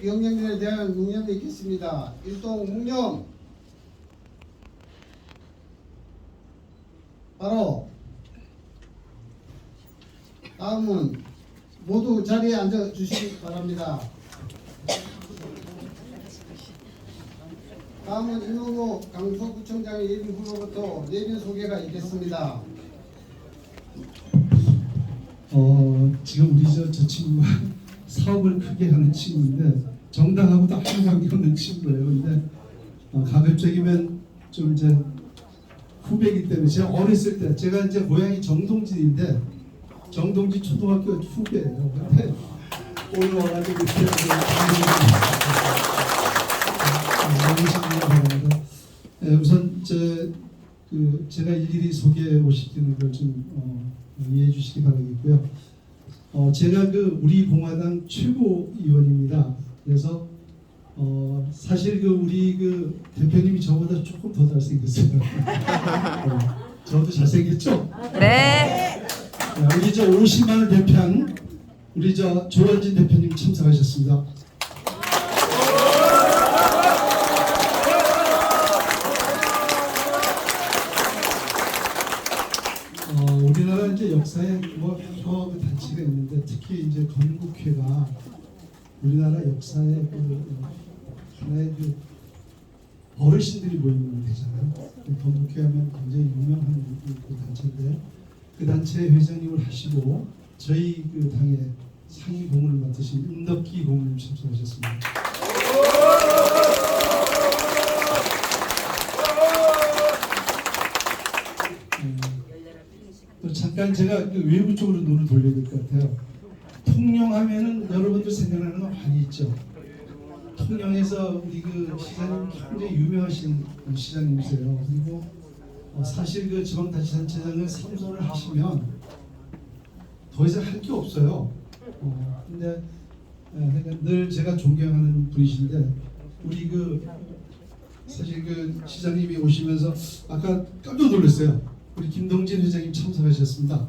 경영진에 대한 묵념이 있겠습니다. 일동 묵념. 바로 다음은 모두 자리에 앉아 주시기 바랍니다. 다음은 임원호 강서구청장의 예비 후보부터 내빈 소개가 있겠습니다. 지금 우리 저 친구가 사업을 크게 하는 친구인데 정당하고도 아무 관계없는 친구예요. 근데 가급적이면 좀 이제 후배이기 때문에 제가 어렸을 때 제가 이제 고향이 정동진인데 정동진 초등학교 후배예요. 근데 오늘 와가지고 이렇게 우선 제가 일일이 소개해 보시는 걸 좀 이해해 주시기 바라겠고요. 제가 우리 공화당 최고위원입니다. 그래서 사실 우리 대표님이 저보다 조금 더 잘생겼어요. 저도 잘생겼죠? 네. 우리 50만을 대표한 우리 조원진 대표님 참석하셨습니다. 우리나라 이제 역사에 여러 단체가 있는데 특히 이제 건국회가 우리나라 역사의 하나의 어르신들이 모이는 데잖아요. 건국회하면 굉장히 유명한 단체인데 그 단체 회장님을 하시고 저희 당의 상위 고문을 맡으신 은덕기 고문님 참석하셨습니다. 또 잠깐 제가 외부 쪽으로 눈을 돌려야 될 것 같아요. 통영하면은 여러분들 생각나는 거 많이 있죠. 통영에서 우리 시장님 굉장히 유명하신 시장님이세요. 그리고 사실 지방자치단체장을 삼선을 하시면 더 이상 할 게 없어요. 근데 늘 제가 존경하는 분이신데 우리 사실 시장님이 오시면서 아까 깜짝 놀랐어요. 우리 김동진 회장님 참석하셨습니다.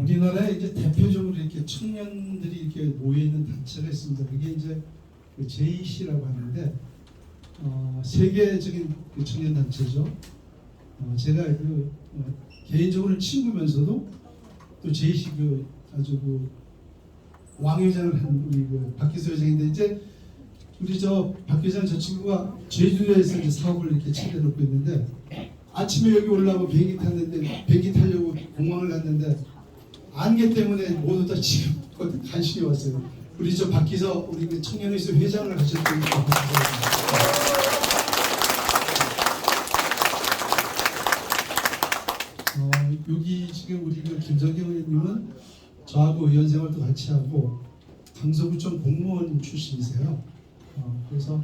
우리나라에 이제 대표적으로 이렇게 청년들이 이렇게 모여 있는 단체가 있습니다. 그게 이제 JC라고 하는데 세계적인 청년 단체죠. 제가 개인적으로 친구면서도 또 JC 아주 왕회장을 한 우리 박기서 회장인데 이제 우리 박 회장 저 친구가 제주도에서 이제 사업을 이렇게 차려놓고 있는데 아침에 여기 올라오고 비행기 탔는데 비행기 타려고 공항을 갔는데 안개 때문에 모두 다 지금 간신히 왔어요. 우리 박기서 우리 청년회에서 회장을 하셨던 여기 지금 우리 김성경 의원님은 저하고 의원 생활도 같이 하고 강서구청 공무원 출신이세요. 그래서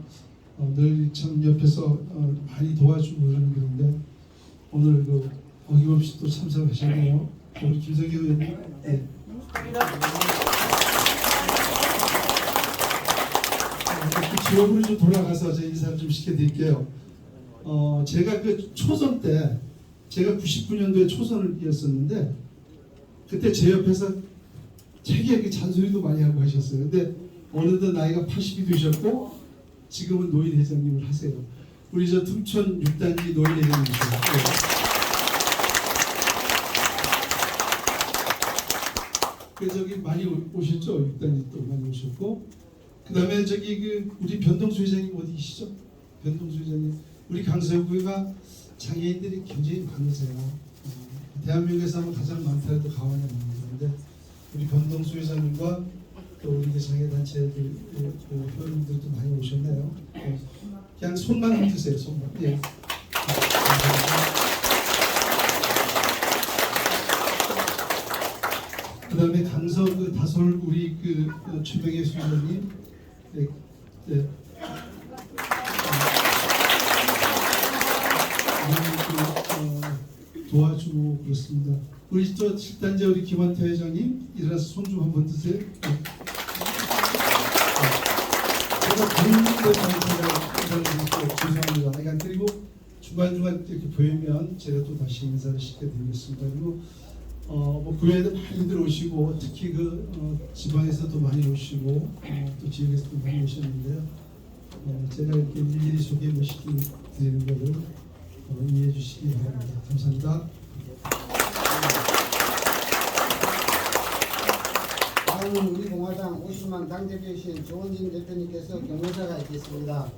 늘 참 옆에서 많이 도와주고 그러는 건데 오늘 어김없이 또 참석하셨네요. 우리 김성경 의원님. 네. 지역으로 좀 돌아가서 제 인사를 좀 시켜드릴게요. 제가 초선 때 제가 99년도에 초선을 이었었는데 그때 제 옆에서 되게 잔소리도 많이 하고 하셨어요. 근데 어느덧 나이가 80이 되셨고 지금은 노인 회장님을 하세요. 우리 등촌 6단지 노인 회장님이세요. 네. 많이 오셨죠? 6단지 또 많이 오셨고 그 다음에 우리 변동수 회장님 어디 계시죠? 변동수 회장님 우리 강서구가 장애인들이 굉장히 많으세요. 대한민국에서 하면 가장 많다 해도 과언이 아닙니다. 우리 변동수 회장님과 또 우리 장애단체들 회원님들도 많이 오셨네요. 그냥 손만 흔드세요. 손만. 예. 그 다음에 강서 다솔 우리 최명희 수장님. 네. 네. 도와주고 그렇습니다. 우리 또 7단제 우리 김한태 회장님 일어나서 손 좀 한번 드세요. 네. 제가 본인들 죄송합니다. 그리고 중간중간 이렇게 보이면 제가 또 다시 인사를 시켜드리겠습니다. 그리고 뭐 교회에도 많이들 오시고 특히 지방에서도 많이 오시고 또 지역에서도 많이 오셨는데요. 제가 이렇게 일일이 소개 못 시켜드리는 것을 이해해 주시기 바랍니다. 감사합니다. 다음은 우리 공화당 50만 당대표이신 조원진 대표님께서 경례사가 있겠습니다.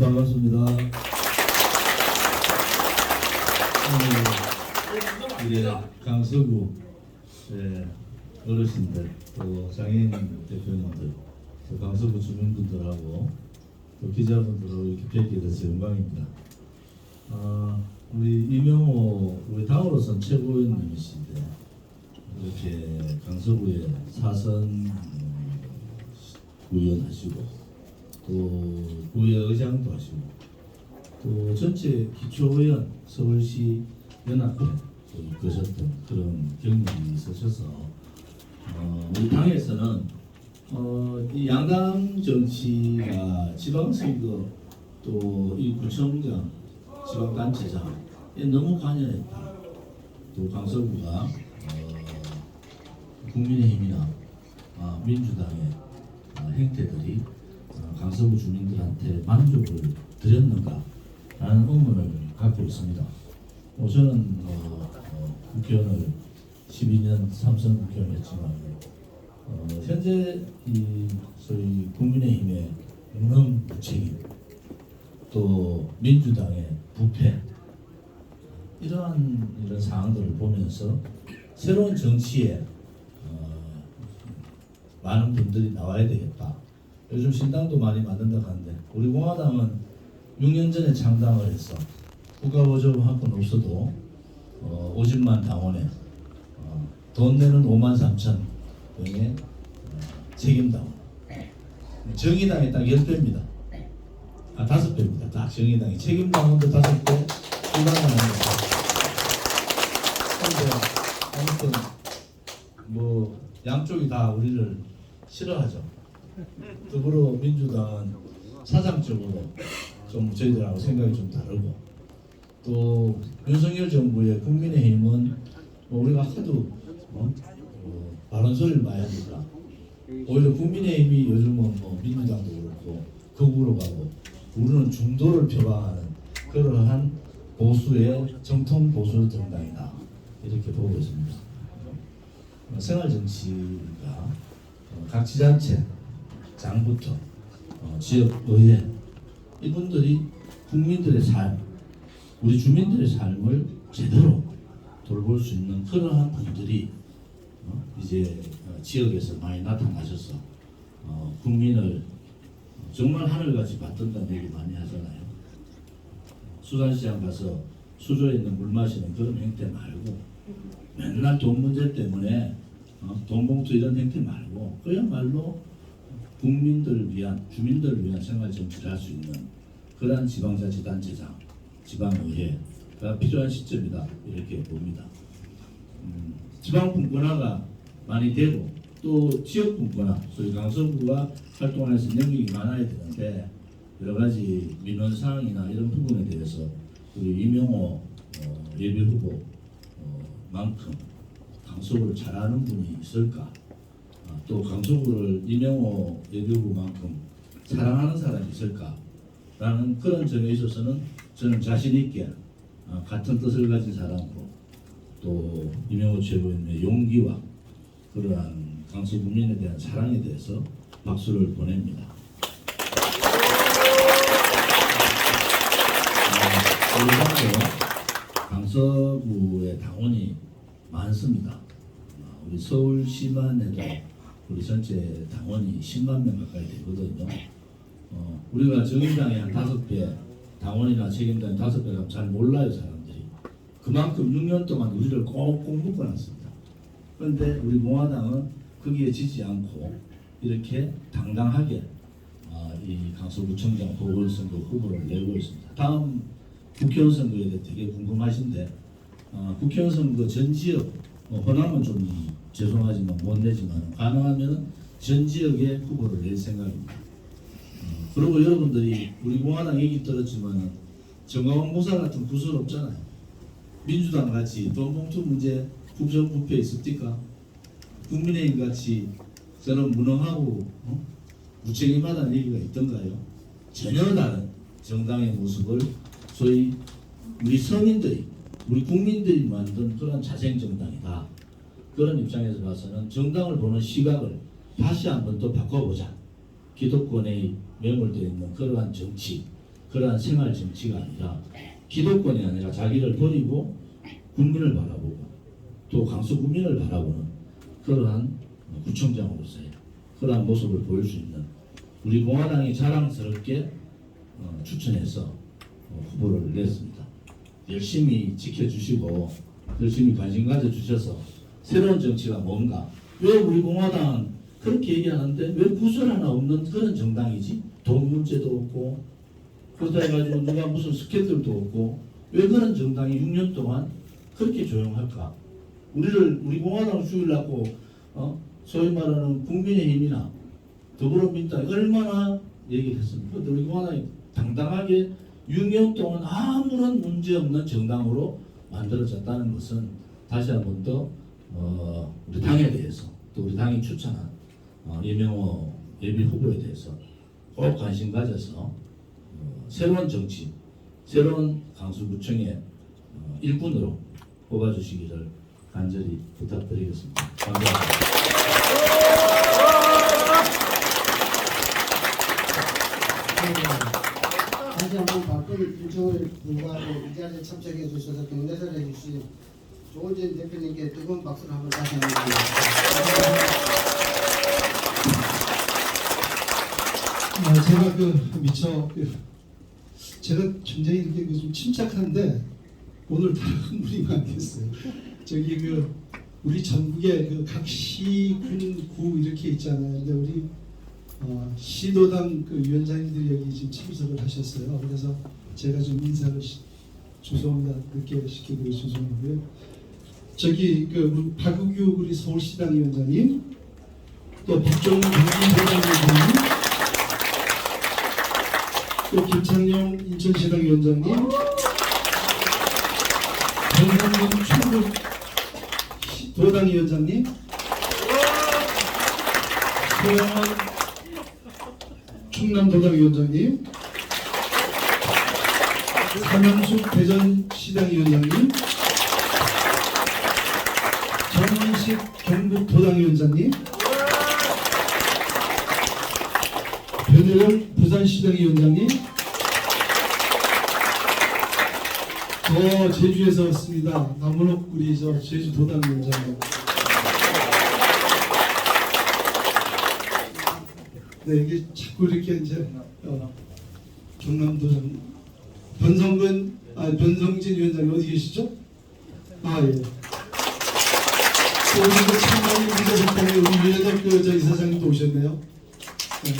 반갑습니다. 강서구 어르신들, 또 장애인 대표님들, 또 강서구 주민분들하고 또 기자분들하고 이렇게 뵙게 돼서 영광입니다. 우리 이명호 우리 당으로선 최고위원님이신데 이렇게 강서구에 사선 구의원 하시고 또 구의 의장도 하시고 또 전체 기초의원 서울시 연합회 이끄셨던 그런 경력이 있으셔서 우리 당에서는 이 양당 정치가 지방선거 또 이 구청장 지방단체장에 너무 관여했다. 또 강서구가 국민의힘이나 민주당의 행태들이 강서구 주민들한테 만족을 드렸는가 라는 의문을 갖고 있습니다. 저는 국회의원을 12년 삼선 국회의원이었지만 현재 이 소위 국민의힘의 무능 무책임 또 민주당의 부패 이런 상황들을 보면서 새로운 정치에 많은 분들이 나와야 되겠다. 요즘 신당도 많이 만든다고 하는데 우리 공화당은 6년 전에 창당을 해서 국가보조금 한 건 없어도 50만 당원에 돈 내는 5만 3천 명의 책임당원 정의당이 딱 10배입니다. 5배입니다. 딱 정의당이 책임당원도 5배 일반당원도 5배. 아무튼 뭐 양쪽이 다 우리를 싫어하죠. 더불어민주당은 사상적으로 좀 저희들하고 생각이 좀 다르고 또 윤석열 정부의 국민의힘은 우리가 하도 바른 소리를 많이 하니까 오히려 국민의힘이 요즘은 민주당도 그렇고 극우로 가고 우리는 중도를 표방하는 그러한 보수의 정통 보수 정당이다 이렇게 보고 있습니다. 생활정치가 각 지자체 장부터 지역의회 이분들이 국민들의 삶, 우리 주민들의 삶을 제대로 돌볼 수 있는 그러한 분들이 이제 지역에서 많이 나타나셔서 국민을 정말 하늘같이 받든다는 얘기 많이 하잖아요. 수산시장 가서 수조에 있는 물 마시는 그런 행태 말고 맨날 돈 문제 때문에 돈 봉투 이런 행태 말고 그야말로 국민들을 위한 주민들을 위한 생활 정치를 할 수 있는 그러한 지방자치단체장, 지방의회가 필요한 시점이다 이렇게 봅니다. 지방 분권화가 많이 되고 또 지역 분권화, 소위 강서구가 활동하면서 영역이 많아야 되는데 여러 가지 민원 사항이나 이런 부분에 대해서 우리 이명호 예비 후보만큼 강서구를 잘 아는 분이 있을까? 또 강서구를 이명호 예비 후보만큼 사랑하는 사람이 있을까? 라는 그런 점에 있어서는 저는 자신 있게 같은 뜻을 가진 사람으로 또 이명호 최고위원의 용기와 그러한 강서 국민에 대한 사랑에 대해서 박수를 보냅니다. 강서구의 당원이 많습니다. 우리 서울시만 해도 우리 전체 당원이 10만 명 가까이 되거든요. 우리가 정의당의 한 5배, 당원이나 책임당의 5배라면 잘 몰라요, 사람들이. 그만큼 6년 동안 우리를 꽁꽁 묶어놨습니다. 그런데 우리 공화당은 거기에 지지 않고 이렇게 당당하게 이 강서구청장 보궐선거 후보를 내고 있습니다. 다음 국회의원 선거에 대해 되게 궁금하신데 국회의원 선거 전 지역 호남은 좀 죄송하지만 못 내지만 가능하면 전 지역에 후보를 낼 생각입니다. 그리고 여러분들이 우리 공화당 얘기 들었지만 정광훈 목사 같은 구설 없잖아요. 민주당 같이 돈봉투 문제 부정부패 있습니까? 국민의힘 같이 저는 무능하고 무책임하다는 얘기가 있던가요? 전혀 다른 정당의 모습을 소위 우리 서민들이 우리 국민들이 만든 그런 자생정당이다. 그런 입장에서 봐서는 정당을 보는 시각을 다시 한번 또 바꿔보자. 기득권에 매몰되어 있는 그러한 정치, 그러한 생활 정치가 아니라 기득권이 아니라 자기를 버리고 국민을 바라보고 또 강서 국민을 바라보는 그러한 구청장으로서의 그러한 모습을 보일 수 있는 우리 공화당이 자랑스럽게 추천해서 후보를 냈습니다. 열심히 지켜주시고 열심히 관심 가져주셔서 새로운 정치가 뭔가 왜 우리 공화당은 그렇게 얘기하는데 왜 구설 하나 없는 그런 정당이지? 돈 문제도 없고 그러다 해가지고 누가 무슨 스캔들도 없고 왜 그런 정당이 6년 동안 그렇게 조용할까? 우리 공화당을 죽이려고 소위 말하는 국민의힘이나 더불어민주당이 얼마나 얘기를 했습니까? 근데 우리 공화당이 당당하게 6년 동안 아무런 문제 없는 정당으로 만들어졌다는 것은 다시 한 번 더 우리 당에 대해서 또 우리 당이 추천한 이명호 예비 후보에 대해서 꼭 관심 가져서 새로운 정치, 새로운 강서구청의 일꾼으로 뽑아주시기를 간절히 부탁드리겠습니다. 감사합니다. 다시 한번 바쁜 일정을 불구하고 이 자리에 참석해 주셔서 경례를 해주신 조원진 대표님께 뜨거운 박수를 한번 다시 한번 드리겠습니다. 제가 미처 제가 굉장히 이렇게 좀 침착한데 오늘 다 흥분이 많겠어요. 저기 우리 전국에 각 시, 군, 구 이렇게 있잖아요. 근데 우리 시도당 위원장님들이 여기 지금 참석을 하셨어요. 그래서 제가 좀 인사를 죄송합니다. 늦게 시키고 죄송하고요. 저기 우리 박우규 우리 서울시당 위원장님, 또 박종훈 경기도당위원장님, 또 김창룡 인천시당 위원장님, 변상민 충북 도당 위원장님, 소영원 충남도당 위원장님, 삼영숙 대전시당 위원장님, 정원식 경북도당 위원장님, 변혜령 부산시당 위원장님, 저 제주에서 왔습니다. 남문옥 우리 제주도당 위원장님. 네, 이게 자꾸 이렇게 이제 경남도당 변성진 위원장님 어디 계시죠? 예. 또 우리 참만이 우리 우리 유해덕 이사장님도 오셨네요. 네.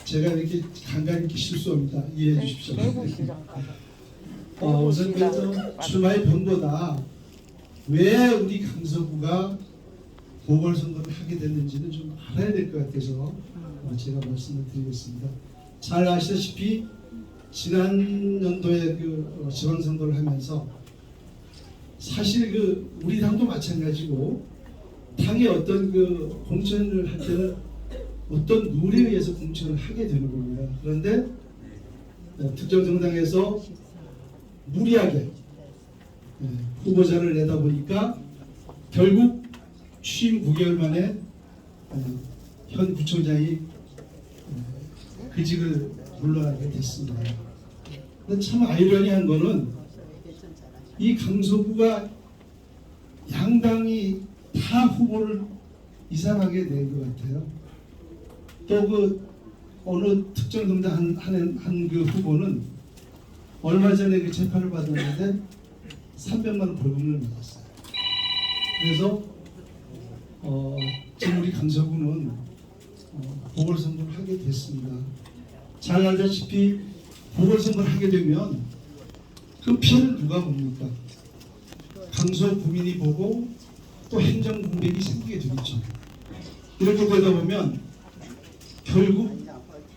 제가 이렇게 간간히 이렇게 실수합니다. 이해해 주십시오. 우선 출마의 변보다 왜 우리 강서구가 보궐선거를 하게 됐는지는 좀 알아야 될 것 같아서 제가 말씀을 드리겠습니다. 잘 아시다시피 지난 연도에 지방선거를 하면서 사실 우리 당도 마찬가지고 당의 어떤 공천을 할 때는 어떤 룰에 의해서 공천을 하게 되는 겁니다. 그런데 특정 정당에서 무리하게 후보자를 내다 보니까 결국 취임 9개월 만에 현 구청장이 그직을 물러나게 됐습니다. 근데 참 아이러니한 거는 이 강서구가 양당이 다 후보를 이상하게 낸 것 같아요. 또 어느 특정 정당 한 후보는 얼마 전에 재판을 받았는데 300만 원 벌금을 받았어요. 그래서 지금 우리 강서구는 보궐선거를 하게 됐습니다. 잘 알다시피 보궐선거를 하게 되면 그 피해를 누가 봅니까? 강서 구민이 보고 또 행정 공백이 생기게 되겠죠. 이렇게 되다 보면 결국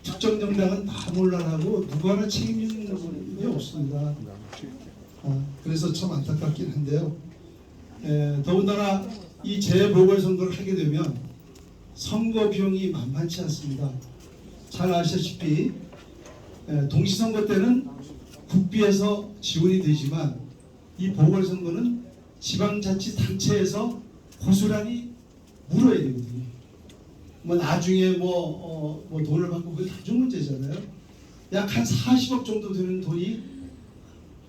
특정 정당은 다 몰라나고 누구 하나 책임지는 분이 없습니다. 그래서 참 안타깝긴 한데요. 더군다나 이 재보궐선거를 하게 되면 선거 비용이 만만치 않습니다. 잘 아시다시피 동시선거 때는 국비에서 지원이 되지만 이 보궐선거는 지방자치단체에서 고스란히 물어야 되거든요. 뭐 나중에 뭐 돈을 받고 그게 나중 문제잖아요. 약 한 40억 정도 되는 돈이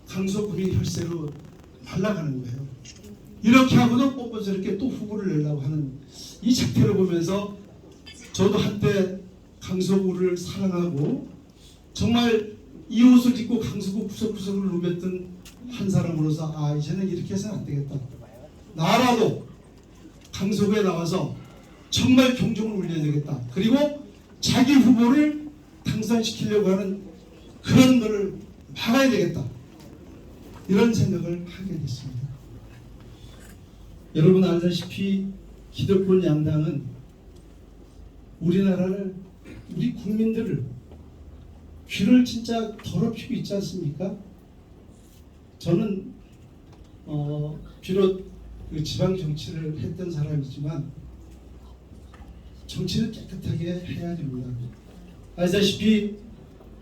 강서구민 혈세로 날아가는 거예요. 이렇게 하고도 뻔뻔스럽게 또 후보를 내려고 하는 이 작태를 보면서 저도 한때 강서구를 사랑하고 정말 이 옷을 입고 강서구 구석구석을 누볐던 한 사람으로서 이제는 이렇게 해서는 안 되겠다. 나라도 강서구에 나와서 정말 경종을 울려야 되겠다. 그리고 자기 후보를 당선시키려고 하는 그런 거를 막아야 되겠다. 이런 생각을 하게 됐습니다. 여러분 알다시피 기득권 양당은 우리나라를, 우리 국민들을 귀를 진짜 더럽히고 있지 않습니까? 저는 비록 그 지방 정치를 했던 사람이지만 정치를 깨끗하게 해야 됩니다. 알다시피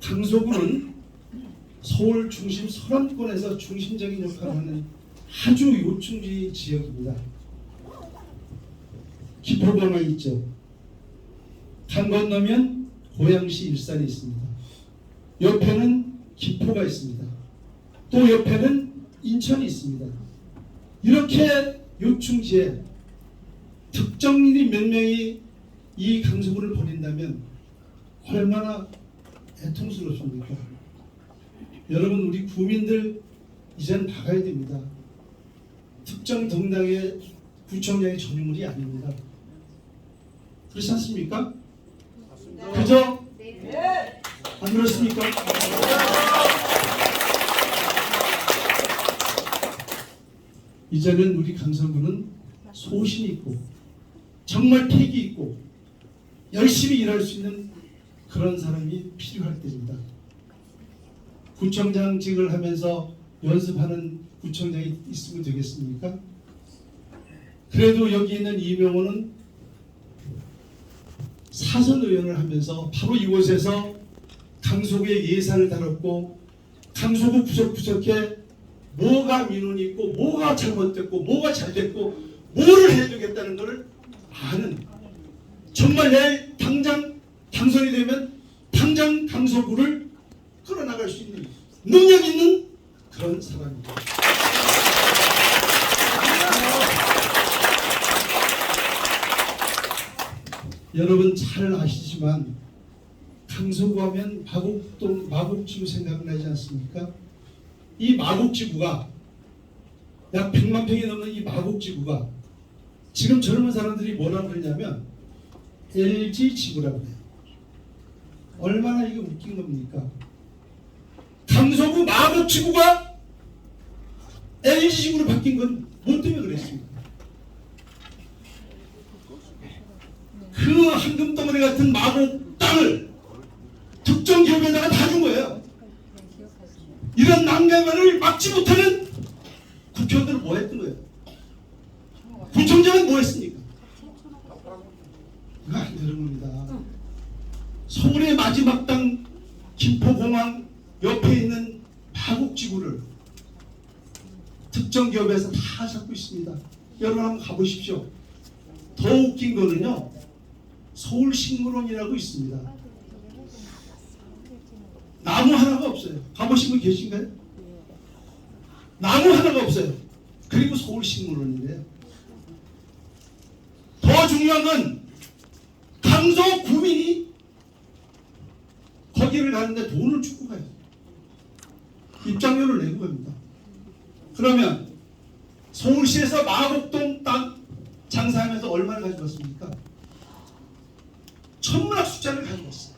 강서구는 서울 중심 서남권에서 중심적인 역할을 하는 아주 요충지 지역입니다. 기포강이 있죠. 강 건너면 고양시 일산이 있습니다. 옆에는 기포가 있습니다. 또 옆에는 인천이 있습니다. 이렇게 요충지에 특정인이 몇 명이 이 강서구를 버린다면 얼마나 애통스럽습니까? 여러분 우리 구민들 이제는 나가야 됩니다. 특정 정당의 구청장의 전유물이 아닙니다. 그렇지 않습니까? 그죠? 안 그렇습니까? 이제는 우리 강서구는 소신이 있고 정말 패기 있고 열심히 일할 수 있는 그런 사람이 필요할 때입니다. 구청장직을 하면서 연습하는 구청장이 있으면 되겠습니까? 그래도 여기 있는 이명호는 사선 의원을 하면서 바로 이곳에서 강서구의 예산을 다뤘고 강서구 구석구석에 뭐가 민원이 있고 뭐가 잘못됐고 뭐가 잘됐고 뭐를 해주겠다는 것을 아는, 정말 내일 당장 당선이 되면 당장 강서구를 끌어나갈 수 있는 능력 있는 그런 사람입니다. 여러분 잘 아시지만 강서구 하면 마곡지구 생각나지 않습니까? 이 마곡지구가 약 100만 평이 넘는 이 마곡지구가 지금 젊은 사람들이 뭐라고 그러냐면 LG지구라고 해요. 얼마나 이게 웃긴 겁니까? 강서구 마곡지구가 LG지구로 바뀐 건 뭐 때문에 그랬습니까? 그 황금덩어리 같은 마곡 땅을 특정 기업에다가 다 준 거예요. 이런 난강을 막지 못하는 국회의원들은 뭐 했던 거예요? 구청장은 뭐 했습니까? 그거 안 되는 겁니다. 서울의 마지막 땅 김포공항 옆에 있는 마곡지구를 특정 기업에서 다 잡고 있습니다. 여러분 한번 가보십시오. 더 웃긴 거는요, 서울식물원이라고 있습니다. 나무 하나가 없어요. 가보신 분 계신가요? 나무 하나가 없어요. 그리고 서울식물원이래요. 더 중요한 건 강서 구민이 거기를 가는데 돈을 주고 가요. 입장료를 내고 갑니다. 그러면 서울시에서 마곡동 땅 장사하면서 얼마를 가져갔습니까? 천문학 숫자를 가져갔어요.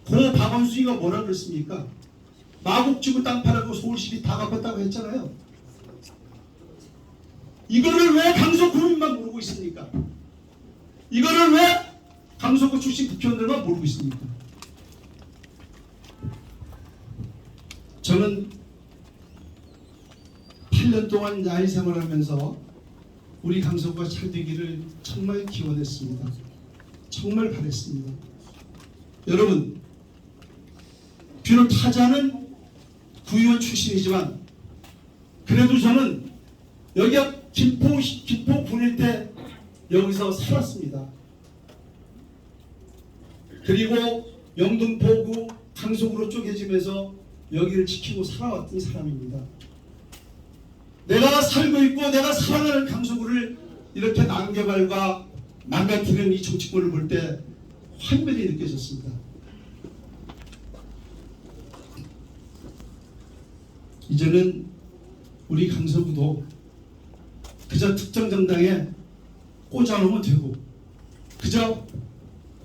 고 박원순이가 뭐라 그랬습니까? 마곡지구 땅 팔아고 서울시비 다 갚았다고 했잖아요. 이거를 왜 강서구 국민만 모르고 있습니까? 이거를 왜 강서구 출신 국회의원들만 모르고 있습니까? 저는 8년 동안 야인 생활하면서 우리 강서구가 잘 되기를 정말 기원했습니다. 정말 바랬습니다. 여러분, 비록 타자는 구의원 출신이지만 그래도 저는 여기가 김포 군일 때 여기서 살았습니다. 그리고 영등포구 강서구로 쪼개지면서 여기를 지키고 살아왔던 사람입니다. 내가 살고 있고 내가 사랑하는 강서구를 이렇게 난개발과 망가뜨리는 이 정치권을 볼 때 환멸이 느껴졌습니다. 이제는 우리 강서구도 그저 특정 정당에 꽂아놓으면 되고 그저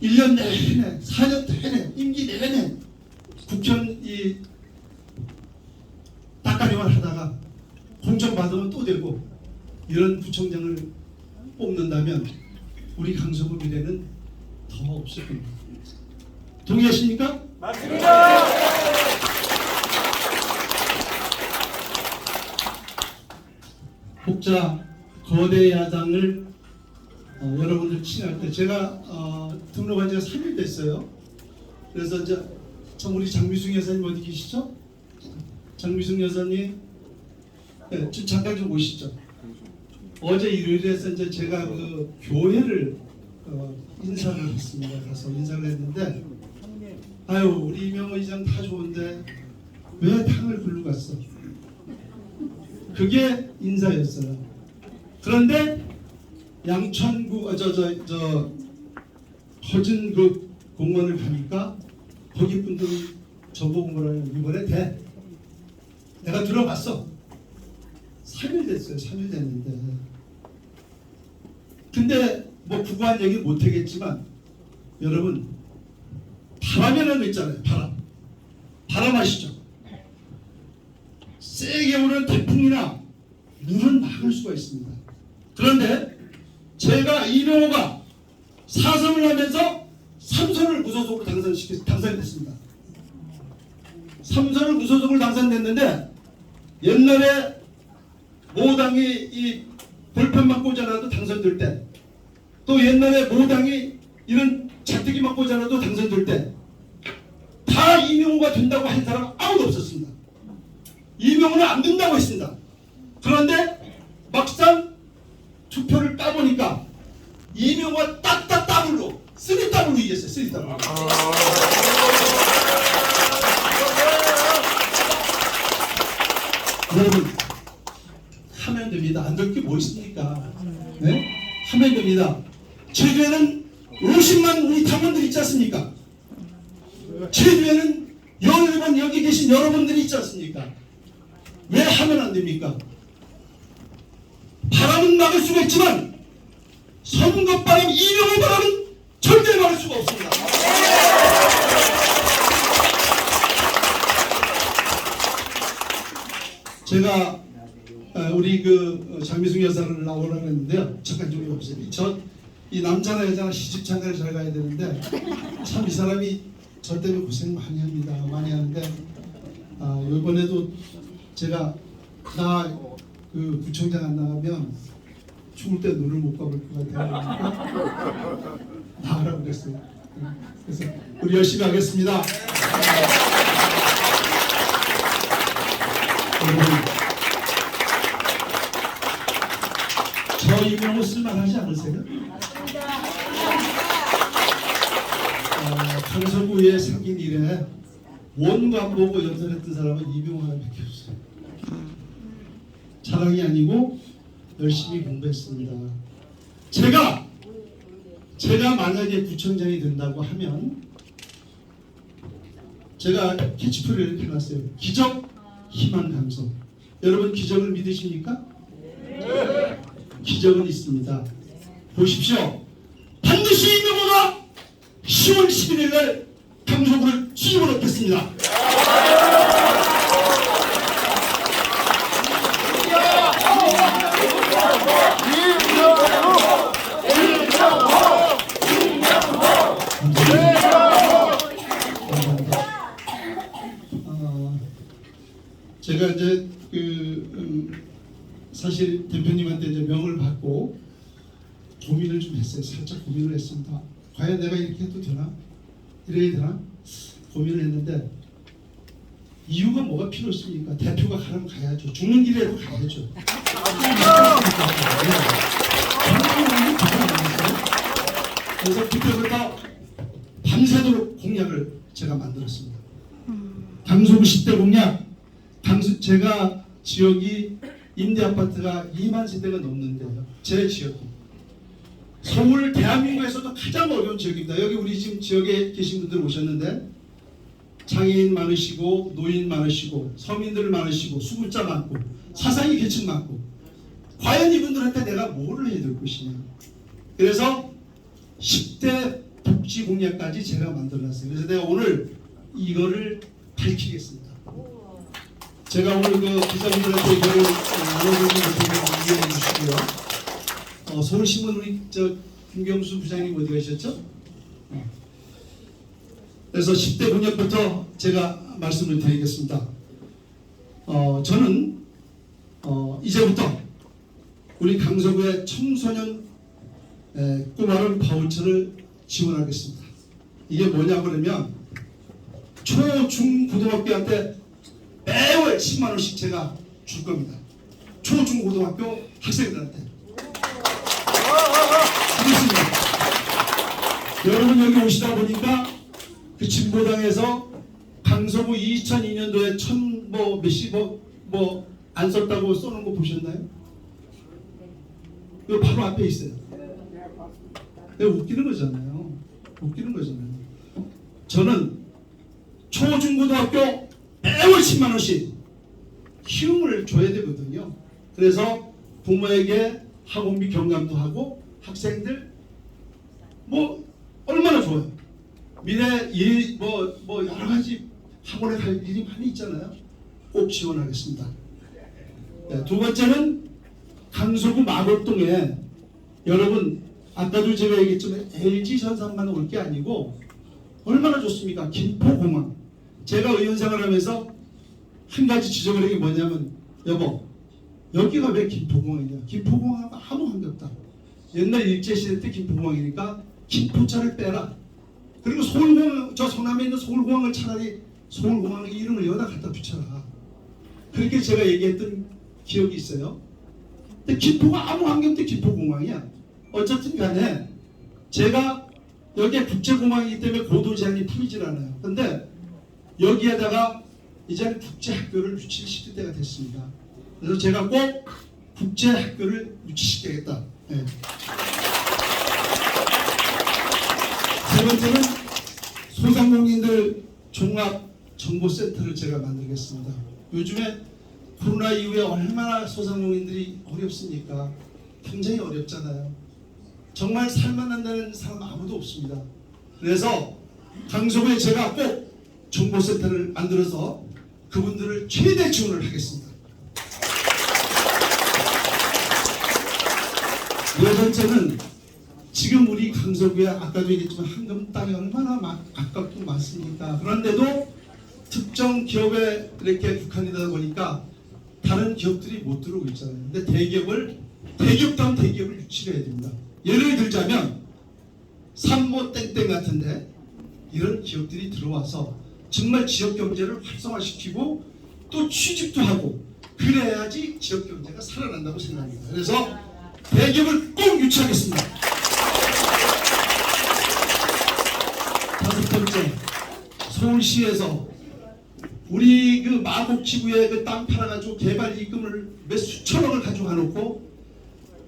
1년 내내 4년 내내 임기 내내 국회의원 이 따까리만 하다가 공천 받으면 또 되고 이런 구청장을 뽑는다면 우리 강서구 미래는 더 없을 겁니다. 동의하십니까? 맞습니다. 혹자 거대 야당을 여러분들 친할 때 제가 등록한 지가 3일 됐어요. 그래서 이제 참 우리 장미숙 여사님 어디 계시죠? 장미숙 여사님, 네, 잠깐 좀 오시죠. 어제 일요일에서 이제 제가 그 교회를 인사를 했습니다. 가서 인사를 했는데, 아유 우리 이명호 이장 다 좋은데 왜 당을 글로 갔어? 그게 인사였어요. 그런데 양천구 허준 그 공원을 가니까 거기 분들이 저보고 뭐라요? 이번에 돼. 내가 들어봤어. 3일 됐어요. 3일 됐는데. 근데 뭐 구구한 얘기 못 하겠지만 여러분 바람이라는 거 있잖아요. 바람 아시죠? 세게 오는 태풍이나 눈은 막을 수가 있습니다. 그런데 제가 이명호가 4선을 하면서 3선을 무소속으로 당선됐습니다. 3선을 무소속으로 당선됐는데 옛날에 모당이 이 볼펜만 꽂아놔도 당선될 때, 또 옛날에 모당이 이런 작대기만 꽂아놔도 당선될 때 다 이명호가 된다고 한 사람 아무도 없었습니다. 이명호는 안 된다고 했습니다. 그런데 막상 투표를 까보니까 이명호가 따블로 3W로 이겼어요. 3W. 여러분 하면 됩니다. 안 될 게 뭐 있습니까? 네? 하면 됩니다. 제주에는 50만 우리 당원들이 있지 않습니까? 제주에는 여러분 여기 계신 여러분들이 있지 않습니까? 왜 하면 안 됩니까? 바람은 막을 수가 있지만 선거바람, 이명호 바람은 절대 막을 수가 없습니다. 제가 우리 그 장미숙 여사를 나오라고 했는데요. 잠깐 좀 해보세요. 이 남자나 여자나 시집 장가를 잘 가야 되는데 참 이 사람이 저 때문에 고생 많이 합니다. 많이 하는데 이번에도 제가 그 구청장 안 나가면 죽을 때 눈을 못 감을 것 같아요. 나가라고 그랬어요. 그래서 우리 열심히 하겠습니다. 여러분, 저 이명호 쓸만하지 않으세요? 강서구에 생긴 이래 원고 안 보고 연설했던 사람은 이명호 하나밖에 없어요. 자랑이 아니고 열심히 공부했습니다. 제가 만약에 구청장이 된다고 하면 제가 캐치프레이를 해놨어요. 기적, 희망, 감소. 여러분 기적을 믿으십니까? 네. 기적은 있습니다. 보십시오. 반드시 이명호가 10월 11일 날 강서구를 수집을 얻겠습니다. 대표님한테 이제 명을 받고 고민을 좀 했어요. 살짝 고민을 했습니다. 과연 내가 이렇게 해도 되나? 이래야 되나? 고민을 했는데 이유가 뭐가 필요 없습니까? 대표가 가면 가야죠. 죽는 길에도 가야죠. 그래서 그때부터 밤새도록 공약을 제가 만들었습니다. 강서구 10대 공약. 제가 지역이 임대 아파트가 2만 세대가 넘는데요. 제 지역이 서울 대한민국에서도 가장 어려운 지역입니다. 여기 우리 지금 지역에 계신 분들 오셨는데 장애인 많으시고 노인 많으시고 서민들 많으시고 수급자 많고 사상이 계층 많고 과연 이분들한테 내가 뭐를 해야 될 것이냐. 그래서 10대 복지 공약까지 제가 만들어놨어요. 그래서 내가 오늘 이거를 밝히겠습니다. 제가 오늘 그 기자분들한테 이거를 나눠주는 것을 이해해 주시고요. 서울신문 우리 김경수 부장님 어디 가셨죠? 그래서 10대 공약부터 제가 말씀을 드리겠습니다. 저는 이제부터 우리 강서구의 청소년 꿈마을 바우처를 지원하겠습니다. 이게 뭐냐 그러면 초, 중, 고등학교한테 매월 10만 원씩 제가 줄 겁니다. 초, 중, 고등학교 학생들한테. 그렇습니다. 여러분 여기 오시다 보니까 그 진보당에서 강서구 2002년도에 안 썼다고 써놓은 거 보셨나요? 이거 바로 앞에 있어요. 웃기는 거잖아요. 웃기는 거잖아요. 저는 초, 중, 고등학교 매월 10만 원씩 키움을 줘야 되거든요. 그래서 부모에게 학원비 경감도 하고 학생들 얼마나 좋아요. 미래 일 여러 가지 학원에 갈 일이 많이 있잖아요. 꼭 지원하겠습니다. 네, 두 번째는 강서구 마곡동에 여러분 아까도 제가 얘기했지만 LG 전산만 올 게 아니고 얼마나 좋습니까? 김포공항. 제가 의원 생활하면서 한 가지 지적을 한 게 뭐냐면 여보 여기가 왜 김포공항이냐. 김포공항하고 아무 관계없다. 옛날 일제시대 때 김포공항이니까 김포자를 빼라. 그리고 서울공항, 저 성남에 있는 서울공항을 차라리 서울공항 이름을 여기다 갖다 붙여라. 그렇게 제가 얘기했던 기억이 있어요. 근데 김포가 아무 관계없대. 김포공항이야. 어쨌든 간에 제가 여기에 국제공항이기 때문에 고도 제한이 풀리질 않아요. 근데 여기에다가 이제는 국제학교를 유치시킬 때가 됐습니다. 그래서 제가 꼭 국제학교를 유치시키겠다. 네. 세 번째는 소상공인들 종합정보센터를 제가 만들겠습니다. 요즘에 코로나 이후에 얼마나 소상공인들이 어렵습니까? 굉장히 어렵잖아요. 정말 살만한다는 사람 아무도 없습니다. 그래서 강서구에 제가 꼭 정보센터를 만들어서 그분들을 최대 지원을 하겠습니다. 네 번째는 지금 우리 강서구에 아까도 얘기했지만 한금 땅이 얼마나 아깝고 많습니까? 그런데도 특정 기업에 이렇게 국한이다 보니까 다른 기업들이 못 들어오고 있잖아요. 근데 대기업다운 대기업을 유치를 해야 됩니다. 예를 들자면 삼모 땡땡 같은데 이런 기업들이 들어와서 정말 지역 경제를 활성화시키고 또 취직도 하고 그래야지 지역 경제가 살아난다고 생각합니다. 그래서 대기업을 꼭 유치하겠습니다. 다섯 번째, 서울시에서 우리 그 마곡지구에 그 땅 팔아가지고 개발 이금을 몇 수천억을 가지고 가놓고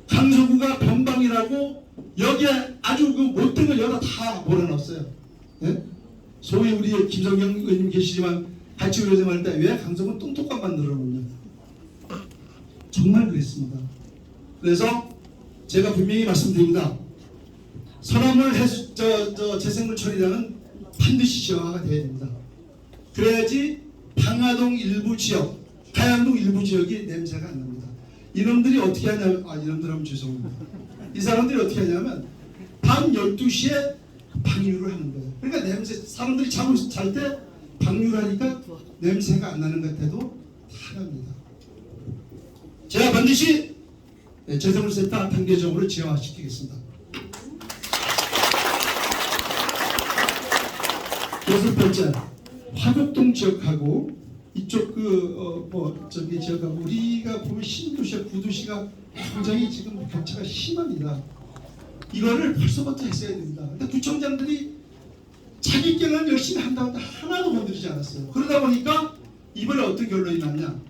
강서구가 변방이라고 여기에 아주 그 못된 걸 여기다 다 몰아넣었어요. 네? 소위 우리 김성경 의원님 계시지만 같이 의원생활 때 왜 강서구는 똥똑감만 늘어놓냐. 정말 그랬습니다. 그래서 제가 분명히 말씀드립니다. 서남을 재생물 처리량은 반드시 지역화가 돼야 됩니다. 그래야지 방화동 일부 지역, 가양동 일부 지역이 냄새가 안 납니다. 이놈들이 어떻게 하냐면, 이놈들 하면 죄송합니다. 이 사람들이 어떻게 하냐면 밤 12시에 방류를 하는 거예요. 그러니까 냄새, 사람들이 잘 때 방류하니까 냄새가 안 나는 것 같아도 다 납니다. 제가 반드시 재생물센터 단계적으로 지원시키겠습니다. 여섯 번째, 화곡동 지역하고 이쪽 지역하고 우리가 보면 신도시와 구도시가 굉장히 지금 격차가 심합니다. 이거를 벌써부터 했어야 됩니다. 근데 구청장들이 자기끼리는 열심히 한다고 하나도 건드리지 않았어요. 그러다 보니까 이번에 어떤 결론이 났냐?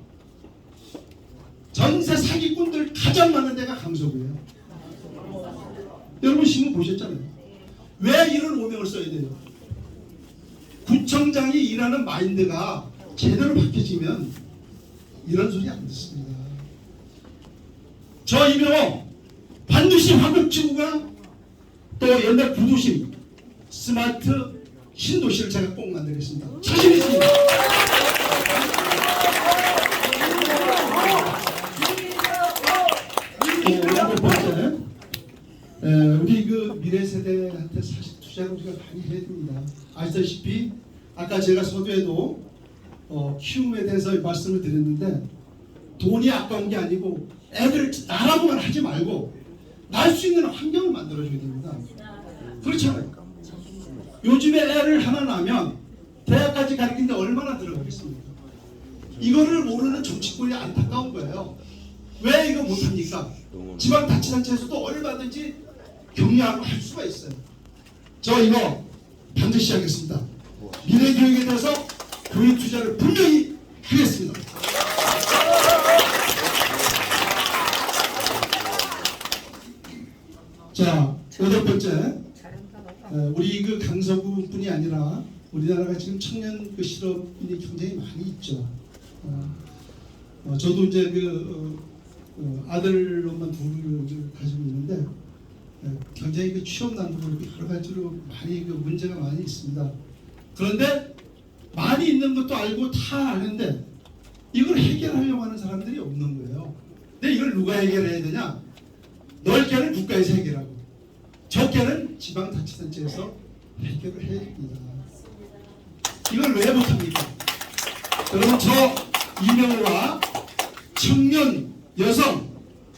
전세 사기꾼들 가장 많은 데가 강서구예요. 여러분 신문 보셨잖아요. 왜 이런 오명을 써야 돼요? 구청장이 일하는 마인드가 제대로 바뀌어지면 이런 소리 안 듣습니다. 저 이명호 반드시 화곡지구가 또 옛날 구도심 스마트 신도시를 제가 꼭 만들겠습니다. 자신 있습니다. 첫 번째, 우리 그 미래 세대한테 사실 투자를 우리가 많이 해야 됩니다. 아시다시피 아까 제가 서두에도 키움에 대해서 말씀을 드렸는데 돈이 아까운 게 아니고 애들 나라고만 하지 말고 날 수 있는 환경을 만들어줘야 됩니다. 그렇잖아요. 요즘에 애를 하나 낳으면 대학까지 가르치는데 얼마나 들어가겠습니까? 이거를 모르는 정치권이 안타까운 거예요. 왜 이거 못합니까? 지방자치단체에서도 얼마든지 격려하고 할 수가 있어요. 저 이거 반드시 하겠습니다. 미래교육에 대해서 교육 투자를 분명히 하겠습니다. 자, 여덟 번째, 우리 그 강서구뿐이 아니라 우리나라가 지금 청년 그 실업인이 굉장히 많이 있죠. 저도 이제 아들로만 둘을 가지고 있는데 굉장히 그 취업 난도로 여러 가지로 많이 그 문제가 많이 있습니다. 그런데 많이 있는 것도 알고 다 아는데 이걸 해결하려고 하는 사람들이 없는 거예요. 근데 이걸 누가 해결해야 되냐? 넓게는 국가에서 해결하고 적게는 지방자치단체에서 해결을 해야 됩니다. 이걸 왜 못합니까? 여러분 저 이명호와 청년 여성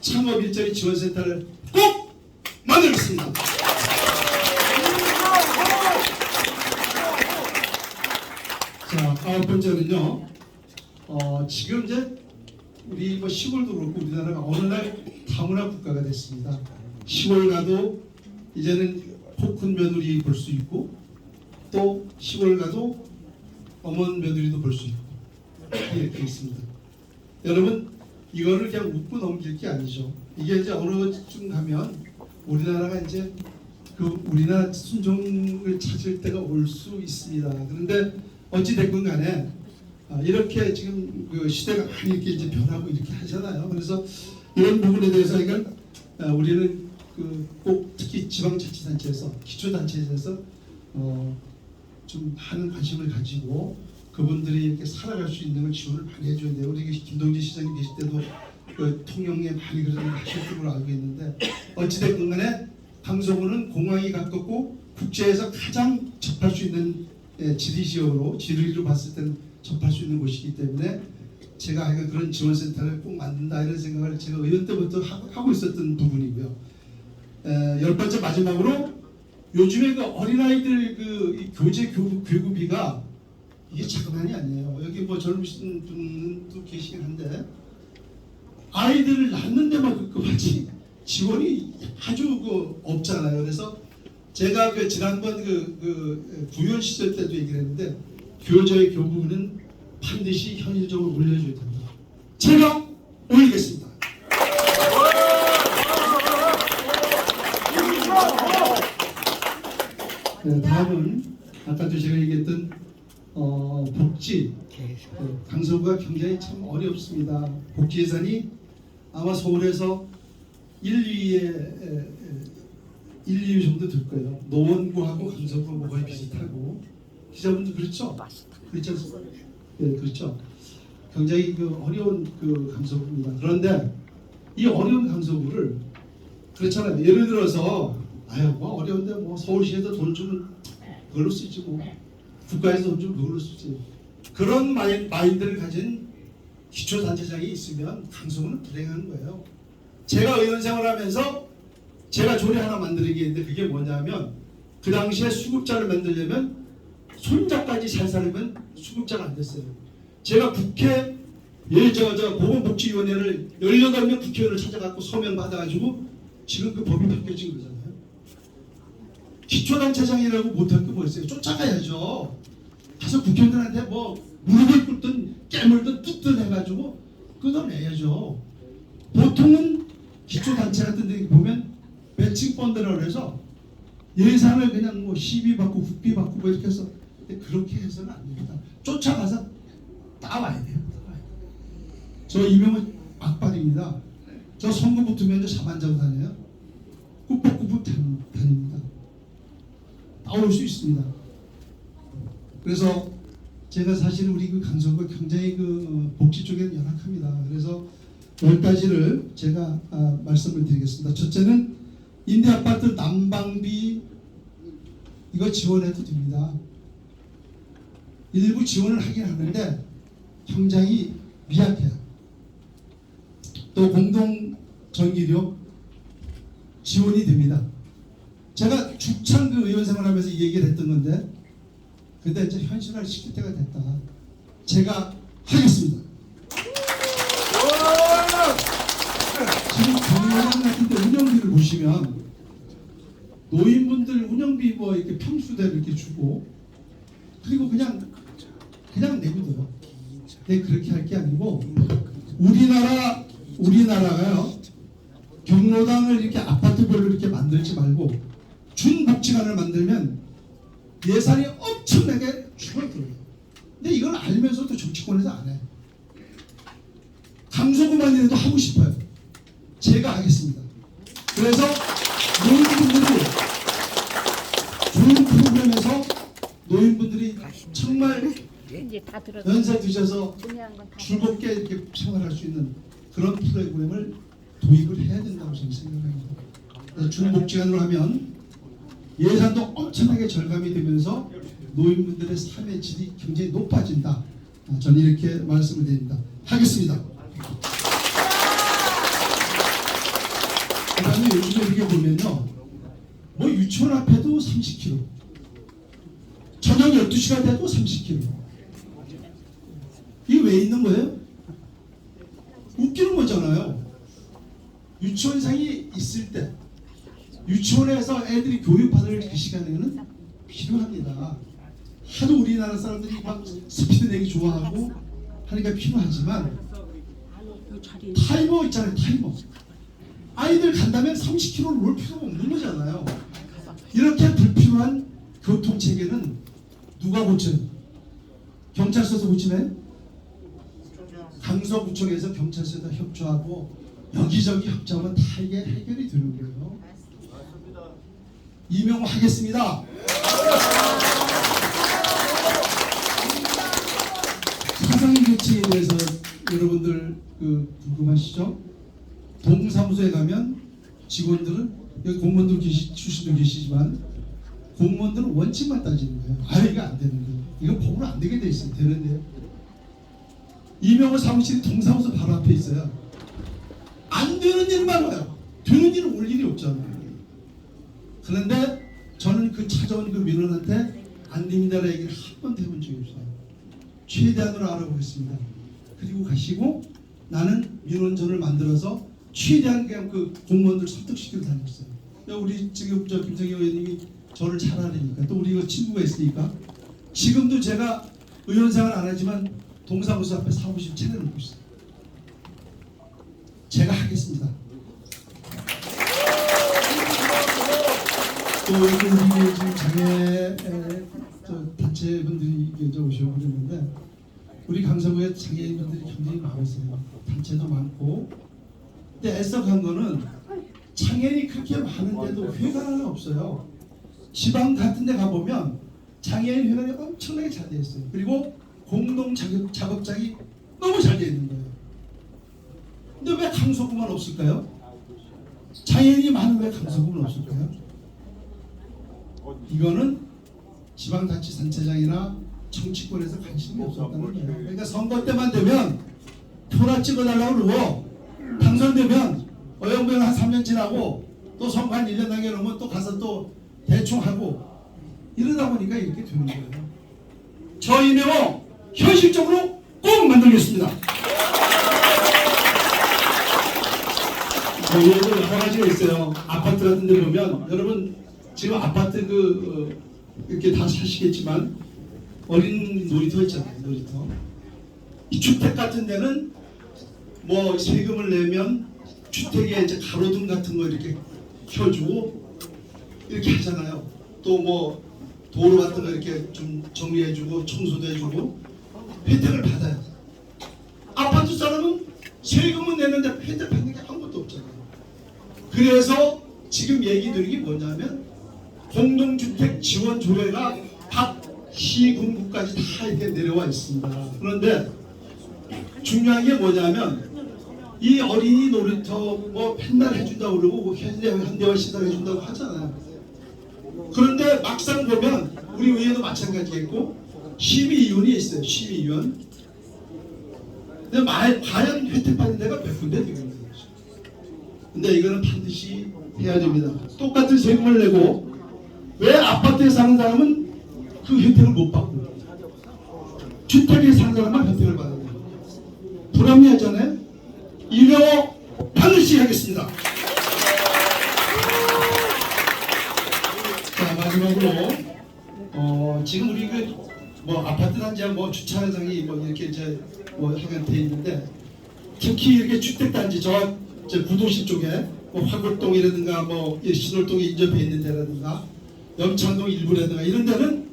창업 일자리 지원센터를 꼭 만들겠습니다. 자, 아홉 번째는요. 지금 이제 우리 뭐 시골도 그렇고 우리나라가 어느 날 다문화 국가가 됐습니다. 시골 가도 이제는 폭군 며느리 볼 수 있고 또 시골 가도 어머니 며느리도 볼 수 있고 이렇게 있습니다. 여러분 이거를 그냥 웃고 넘길 게 아니죠. 이게 이제 어느 쯤 가면 우리나라가 이제 그 우리나라 순종을 찾을 때가 올 수 있습니다. 그런데 어찌 됐건 간에 이렇게 지금 그 시대가 많이 이렇게 이제 변하고 이렇게 하잖아요. 그래서 이런 부분에 대해서 그러니까 우리는 꼭 특히 지방자치단체에서 기초단체에서 좀 많은 관심을 가지고 그분들이 이렇게 살아갈 수 있는 걸 지원을 많이 해줘야 돼요. 우리 김동진 시장님 계실 때도 그 통영에 많이 그런 걸 하셨던 걸로 알고 있는데 어찌됐건 간에 강서구는 공항이 가깝고 국제에서 가장 접할 수 있는 지리지역으로 지리로 봤을 때는 접할 수 있는 곳이기 때문에 제가 그런 지원센터를 꼭 만든다 이런 생각을 제가 의원 때부터 하고 있었던 부분이고요. 열 번째 마지막으로 요즘에 그 어린아이들 그 교재 교구비가 이게 자그만이 아니에요. 여기 뭐 젊으신 분도 계시긴 한데 아이들을 낳는 데만 그렇게 지원이 아주 없잖아요. 그래서 제가 지난번 구의원 시절 때도 얘기를 했는데 교재의 교부는 반드시 현실적으로 올려줘야 된다. 제가 올리겠습니다. 다음은 아까도 제가 얘기했던 복지. 강서구가 굉장히 참 어렵습니다. 복지 예산이 아마 서울에서 1, 2위 정도 될 거예요. 노원구하고 강서구 뭐 거의 비슷하고 기자분도 그렇죠? 그렇죠? 네, 그렇죠. 굉장히 어려운 강서구입니다. 그런데 이 어려운 강서구를 그렇잖아요. 예를 들어서 뭐 어려운데 뭐 서울시에서 돈 주면 그걸로 쓰지 뭐 국가에서 돈 주면 그걸로 쓰지. 그런 마인드를 가진 기초단체장이 있으면 강서구는 불행한 거예요. 제가 의원 생활하면서 제가 조례 하나 만들기 했는데 그게 뭐냐면 그 당시에 수급자를 만들려면 손자까지 잘 살면 수급자가 안 됐어요. 제가 국회 보건복지위원회를 18명 국회의원을 찾아갖고 서명 받아가지고 지금 그 법이 바뀌어진 거잖아요. 기초단체장이라고 못할 게 뭐 있어요? 쫓아가야죠. 가서 국회의원들한테 뭐 무릎을 꿇든 깨물든 뜯든 해가지고 끊어내야죠. 보통은 기초단체 같은 데 보면 매칭 펀드라고 해서 예산을 그냥 뭐 시비 받고 국비 받고 뭐 이렇게 해서 그렇게 해서는 안 됩니다. 쫓아가서 따와야 돼요. 저 이명은 악발입니다. 저 선거 붙으면 잠 안 자고 다녀요. 꾹꾹꾹꾹 다닙니다. 따올 수 있습니다. 그래서 제가 사실 우리 그 강서구 굉장히 그 복지 쪽에는 열악합니다. 그래서 10가지를 제가 말씀을 드리겠습니다. 첫째는 임대아파트 난방비 이거 지원해도 됩니다. 일부 지원을 하긴 하는데 굉장히 미약해요. 또 공동전기료 지원이 됩니다. 제가 죽창 그 의원 생활하면서 이 얘기를 했던 건데 근데 이제 현실화를 시킬 때가 됐다. 제가 하겠습니다. 지금 경매장 같은 데 운영비를 보시면 노인분들 운영비 뭐 이렇게 평수대로 이렇게 주고 그리고 그냥 내비둬요. 근데 그렇게 할 게 아니고 우리나라가요 경로당을 이렇게 아파트별로 이렇게 만들지 말고 준복지관을 만들면 예산이 엄청나게 줄어들어요. 근데 이걸 알면서도 정치권에서 안 해. 강서구만이라도 하고 싶어요. 제가 하겠습니다. 그래서 노인분들이 좋은 프로그램에서 노인분들이 정말 연세 드셔서 즐겁게 이렇게 생활할 수 있는 그런 프로그램을 도입을 해야 된다고 저는 생각합니다. 준복지관으로 하면 예산도 엄청나게 절감이 되면서 노인분들의 삶의 질이 굉장히 높아진다. 저는 이렇게 말씀을 드립니다. 하겠습니다. 그다음에 요즘에 이렇게 보면요, 뭐 유치원 앞에도 30km, 저녁 12시가 돼도 30km. 이게 왜 있는 거예요? 웃기는 거잖아요. 유치원생이 있을 때 유치원에서 애들이 교육받을 그 시간에는 필요합니다. 하도 우리나라 사람들이 막 스피드 내기 좋아하고 하니까 필요하지만 타이머 있잖아요. 타이머. 아이들 간다면 30km를 올 필요가 없는 거잖아요. 이렇게 불필요한 교통체계는 누가 고쳐요? 경찰서에서 고치나요? 강서구청에서 경찰서에다 협조하고 여기저기 협조하면 다 이게 해결이 되는 거예요. 임명하겠습니다. 사상계층에 대해서 여러분들 궁금하시죠? 동사무소에 가면 직원들은 여기 공무원들 출신도 계시지만 공무원들은 원칙만 따지는 거예요. 아 이거 안 되는 거예요. 이거 법으로 안 되게 돼 있어요. 되는데요. 이명호 사무실이 동사무소 바로 앞에 있어요. 안 되는 일만 와요. 되는 일은 올 일이 없잖아요. 그런데 저는 그 찾아온 그 민원한테 안 됩니다라는 얘기를 한 번도 해본 적이 없어요. 최대한으로 알아보겠습니다. 그리고 가시고 나는 민원전을 만들어서 최대한 그냥 그 공무원들 설득시키러 다녔어요. 우리 지금 저 김성희 의원님이 저를 잘 아니까 또 우리 친구가 있으니까 지금도 제가 의원 생활 안 하지만 동사무소 앞에 사무실 차려놓고 있어요. 제가 하겠습니다. 또 여기 우리 지금 장애 단체분들이 이제 오시고 그러는데 우리 강서구에 장애인분들이 굉장히 많으세요. 단체도 많고. 근데 애써 간 거는 장애인이 그렇게 많은데도 회관은 없어요. 지방 같은 데 가보면 장애인 회관이 엄청나게 잘 되어 있어요. 그리고 공동 작업장이 너무 잘 되어 있는 거예요. 근데 왜 강서구만 없을까요? 장애인이 많은 왜 강서구만 없을까요? 이거는 지방자치단체장이나 정치권에서 관심이 없었다는 거예요. 그러니까 선거 때만 되면 표나 찍어달라고 그러고 당선되면 어영부영 한 3년 지나고 또 선거 한 1년 남겨놓으면 또 가서 또 대충 하고 이러다 보니까 이렇게 되는 거예요. 저 이명호 현실적으로 꼭 만들겠습니다. 여기에도 여러 가지가 있어요. 아파트 같은 데 보면 여러분 지금 아파트 이렇게 다 사시겠지만 어린 놀이터 있잖아요. 놀이터. 이 주택 같은 데는 뭐 세금을 내면 주택에 이제 가로등 같은 거 이렇게 켜주고 이렇게 하잖아요. 또 뭐 도로 같은 거 이렇게 좀 정리해주고 청소도 해주고 혜택을 받아요. 아파트 사람은 세금은 내는데 혜택 받는 게 아무것도 없잖아요. 그래서 지금 얘기 드린 게 뭐냐면 공동주택 지원 조례가 각 시군구까지 다 이렇게 내려와 있습니다. 그런데 중요한 게 뭐냐면 이 어린이 놀이터 뭐 맨날 해준다고 그러고 현대화 시설 해준다고 하잖아요. 그런데 막상 보면 우리 의회도 마찬가지겠고 심의위원이 있어요. 심의위원. 근데 과연 혜택 받는 데가 몇 군데 되겠는 거죠. 근데 이거는 반드시 해야 됩니다. 똑같은 세금을 내고 왜 아파트에 사는 사람은 그 혜택을 못 받고 주택에 사는 사람만 혜택을 받아요. 불합리하잖아요. 이명호 반드시 하겠습니다. 자, 마지막으로 지금 우리 뭐 아파트 단지야 뭐 주차장이 뭐 이렇게 이제 뭐 하게 돼 있는데 특히 이렇게 주택 단지 저 구도시 쪽에 뭐 화곡동이라든가 뭐 신월동에 인접해 있는 데라든가 염창동 일부라든가 이런 데는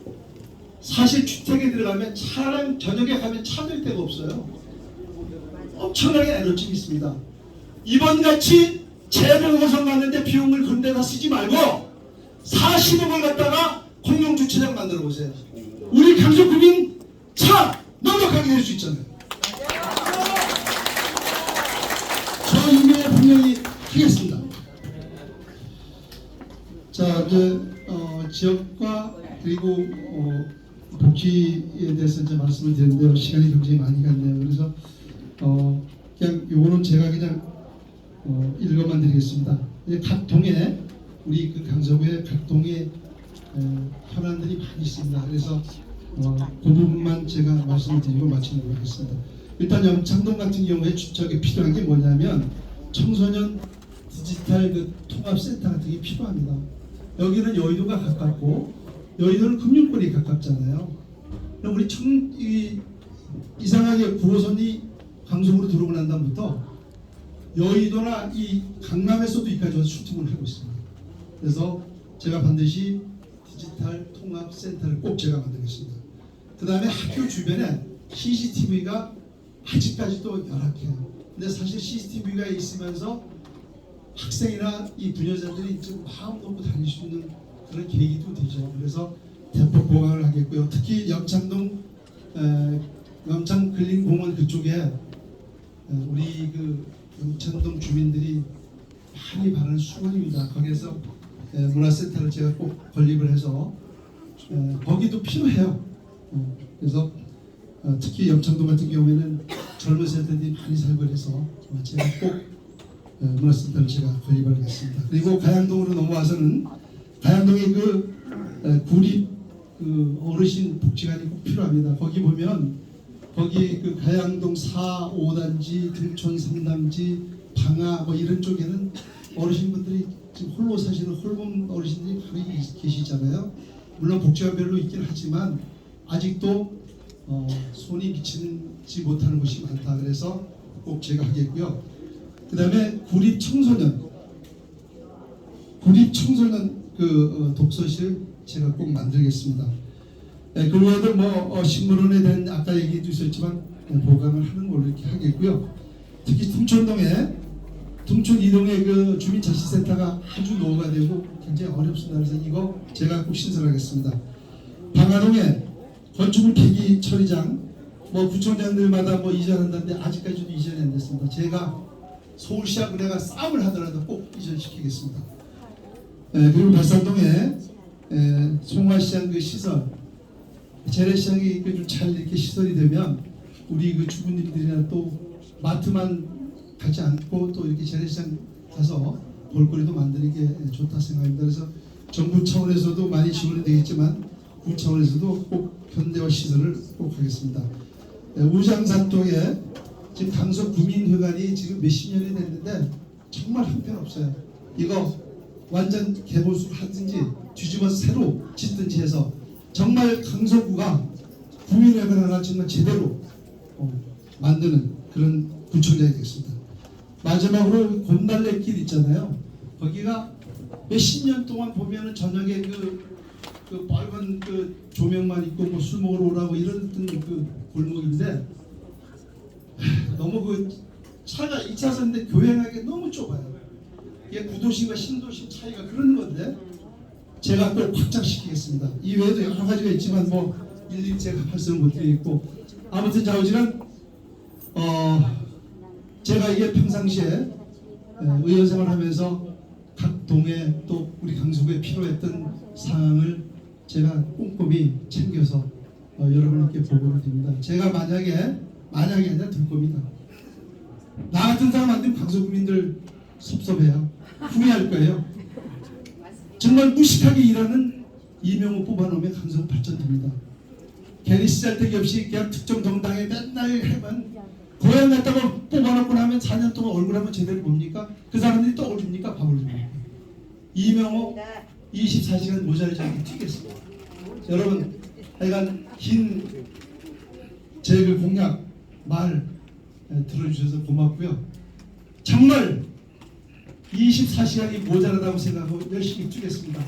사실 주택에 들어가면 차랑 저녁에 가면 찾을 데가 없어요. 엄청나게 에너지 있습니다. 이번같이 재보궐선 갔는데 비용을 그런 데다 쓰지 말고 40억을 갖다가 공용주차장 만들어 보세요. 우리 강서구민 차 넉넉하게 될 수 있잖아요. 저 이메일 분명히 하겠습니다. 자, 이제 지역과 그리고 복지에 대해서 이제 말씀을 드렸는데요. 시간이 굉장히 많이 갔네요. 그래서 그냥 요거는 제가 그냥 읽어만 드리겠습니다. 각 동에 우리 그 강서구에 각 동에 현안들이 많이 있습니다. 그래서 그 부분만 제가 말씀을 드리고 마치도록 하겠습니다. 일단 염창동 같은 경우에 저게 필요한 게 뭐냐면 청소년 디지털 그 통합센터 같은 게 필요합니다. 여기는 여의도가 가깝고 여의도는 금융권이 가깝잖아요. 그럼 우리 이상하게 9호선이 강서구로 들어오고 난 다음부터 여의도나 이 강남에서도 이까지 와서 슈팅을 하고 있습니다. 그래서 제가 반드시 디지털 통합센터를 꼭 제가 만들겠습니다. 그 다음에 학교 주변에 CCTV가 아직까지도 열악해요. 근데 사실 CCTV가 있으면서 학생이나 이 부녀자들이 좀 마음 놓고 다닐 수 있는 그런 계기도 되죠. 그래서 대폭 보강을 하겠고요. 특히 염창동 염창근린공원 그쪽에 우리 그 염창동 주민들이 많이 바라는 수원입니다. 거기에서 문화센터를 제가 꼭 건립을 해서 거기도 필요해요. 그래서 특히 염창동 같은 경우에는 젊은 세대들이 많이 살고 그래서 제가 꼭 문화센터를 제가 건립을 하겠습니다. 그리고 가양동으로 넘어와서는 가양동의 구립 어르신 복지관이 꼭 필요합니다. 거기 보면 거기 그 가양동 4, 5단지, 등촌 3단지, 방화 뭐 이런 쪽에는 어르신분들이 지금 홀로 사시는 홀몸 어르신들이 많이 계시잖아요. 물론 복지관별로 있긴 하지만 아직도 손이 미치지 못하는 곳이 많다. 그래서 꼭 제가 하겠고요. 그 다음에 구립 청소년 그 독서실 제가 꼭 만들겠습니다. 그 외에도 뭐 식물원에 대한 아까 얘기도 있었지만 보강을 하는 걸로 이렇게 하겠고요. 특히 tum촌 이동의 그 주민자치센터가 아주 노후가 되고 굉장히 어렵습니다. 그래서 이거 제가 꼭 신설하겠습니다. 방화동에 건축물 폐기 처리장 뭐 구청장들마다 뭐 이전한다는데 아직까지도 이전이 안 됐습니다. 제가 서울시하고 내가 싸움을 하더라도 꼭 이전시키겠습니다. 그리고 발산동에 송화시장 그 시설 재래시장이 좀 잘 이렇게 시설이 되면 우리 그 주부님들이나 또 마트만 가지 않고 또 이렇게 재래시장 가서 볼거리도 만드는 게 좋다 생각합니다. 그래서 정부 차원에서도 많이 지원이 되겠지만 구 차원에서도 꼭 현대화 시설을 꼭 하겠습니다. 우장산동에 지금 강서 구민회관이 지금 몇십 년이 됐는데 정말 형편없어요. 이거 완전 개보수 하든지 뒤집어서 새로 짓든지 해서 정말 강서구가 구민회관 하나 정말 제대로 만드는 그런 구청장이 되겠습니다. 마지막으로 곤달래길 있잖아요. 거기가 몇십 년 동안 보면은 저녁에 그 빨간 그 조명만 있고 뭐 술 먹으러 오라고 이런 그 골목인데 너무 그 차가 2차선인데 교행하기 너무 좁아요. 이게 구도심과 신도심 차이가 그런 건데 제가 꼭 확장시키겠습니다. 이 외에도 여러 가지가 있지만 뭐 일일이 제가 말씀을 못 드리겠고 아무튼 좌우지간 제가 이게 평상시에 의원 생활하면서 각 동에 또 우리 강서구에 필요했던 사항을 제가 꼼꼼히 챙겨서 여러분께 보고를 드립니다. 제가 만약에 아니라 될 겁니다. 나 같은 사람 안 되면 강서구민들 섭섭해요. 후회할 거예요. 정말 무식하게 일하는 이명호 뽑아놓으면 강서구 발전됩니다. 괜히 시잘데기 없이 그냥 특정 정당에 맨날 해만 고향 갔다가 뽑아놓고 나면 4년 동안 얼굴 한번 제대로 봅니까? 그 사람들이 떠올립니까? 밥을 줍니까? 이명호 24시간 모자르지 않게 튀겠습니다. 여러분 하여간 긴 제 그 공약 말 들어주셔서 고맙고요. 정말 24시간이 모자라다고 생각하고 열심히 뛰겠습니다.